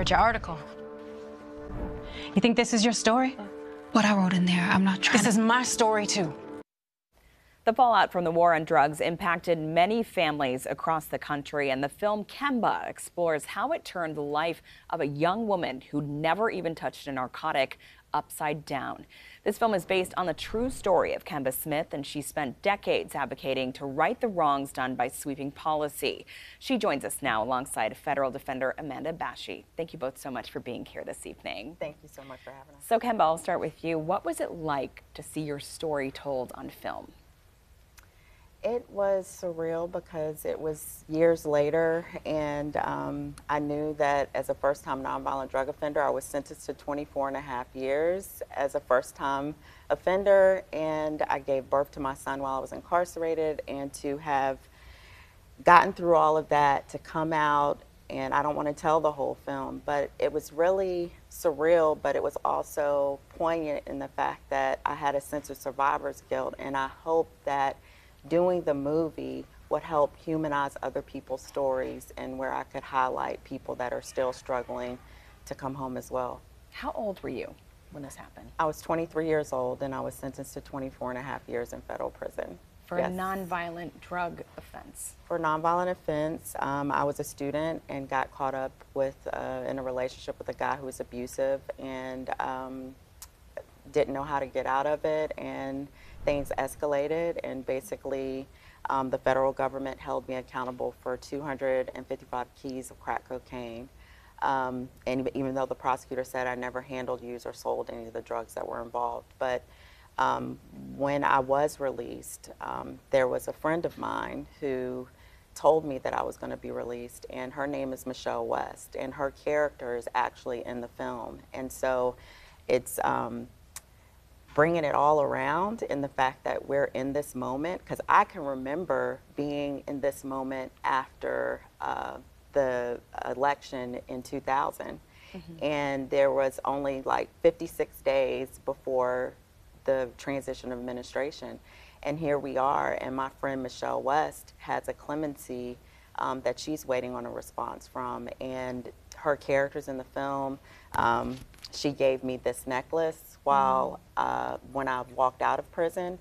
read your article. You think this is your story? What I wrote in there, I'm not trying This is my story, too. The fallout from the war on drugs impacted many families across the country, and the film Kemba explores how it turned the life of a young woman who never even touched a narcotic upside down. This film is based on the true story of Kemba Smith, and she spent decades advocating to right the wrongs done by sweeping policy. She joins us now alongside federal defender Amanda Bashi. Thank you both so much for being here this evening. Thank you so much for having us. So Kemba, I'll start with you. What was it like to see your story told on film? It was surreal because it was years later, and I knew that as a first-time nonviolent drug offender, I was sentenced to 24.5 years as a first-time offender, and I gave birth to my son while I was incarcerated, and to have gotten through all of that, to come out, and I don't want to tell the whole film, but it was really surreal, but it was also poignant in the fact that I had a sense of survivor's guilt, and I hope that doing the movie would help humanize other people's stories, and where I could highlight people that are still struggling to come home as well. How old were you when this happened? I was 23 years old, and I was sentenced to 24.5 years in federal prison. For a nonviolent drug offense? For a nonviolent offense. I was a student and got caught up with in a relationship with a guy who was abusive, and didn't know how to get out of it, and things escalated, and basically the federal government held me accountable for 255 keys of crack cocaine. And even though the prosecutor said I never handled, used, or sold any of the drugs that were involved. But when I was released, there was a friend of mine who told me that I was going to be released, and her name is Michelle West, and her character is actually in the film. And so it's bringing it all around in the fact that we're in this moment, because I can remember being in this moment after the election in 2000. And there was only like 56 days before the transition of administration. And here we are, and my friend Michelle West has a clemency that she's waiting on a response from. And her character's in the film. She gave me this necklace while when I walked out of prison,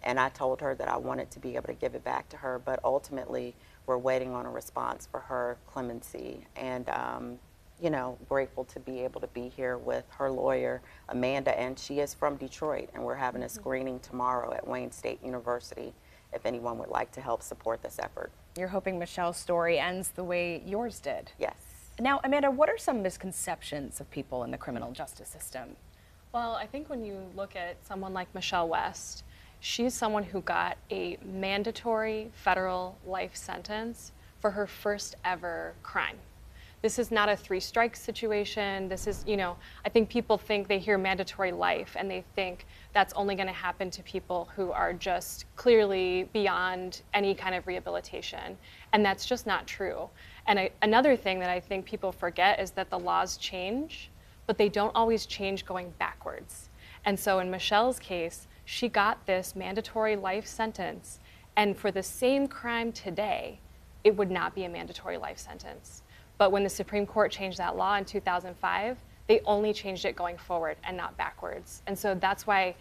and I told her that I wanted to be able to give it back to her, but ultimately we're waiting on a response for her clemency. And you know, grateful to be able to be here with her lawyer, Amanda, and she is from Detroit, and we're having a screening tomorrow at Wayne State University if anyone would like to help support this effort. You're hoping Michelle's story ends the way yours did. Yes. Now, Amanda, what are some misconceptions of people in the criminal justice system? Well, I think when you look at someone like Michelle West, she's someone who got a mandatory federal life sentence for her first ever crime. This is not a three-strike situation. This is, you know, I think people think they hear mandatory life and they think that's only going to happen to people who are just clearly beyond any kind of rehabilitation. And that's just not true. And another thing that I think people forget is that the laws change, but they don't always change going backwards. And so in Michelle's case, she got this mandatory life sentence, and for the same crime today, it would not be a mandatory life sentence. But when the Supreme Court changed that law in 2005, they only changed it going forward and not backwards. And so that's why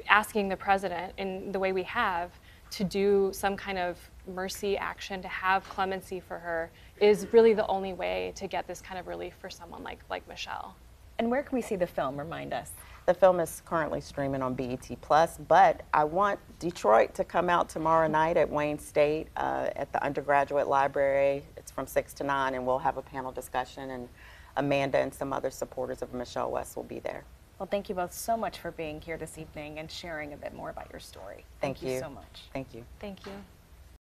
asking the president in the way we have to do some kind of mercy action, to have clemency for her, is really the only way to get this kind of relief for someone like Michelle. And where can we see the film? Remind us. The film is currently streaming on BET+, but I want Detroit to come out tomorrow night at Wayne State at the undergraduate library. It's from 6 to 9, and we'll have a panel discussion, and Amanda and some other supporters of Michelle West will be there. Well, thank you both so much for being here this evening and sharing a bit more about your story. Thank you so much. Thank you. Thank you.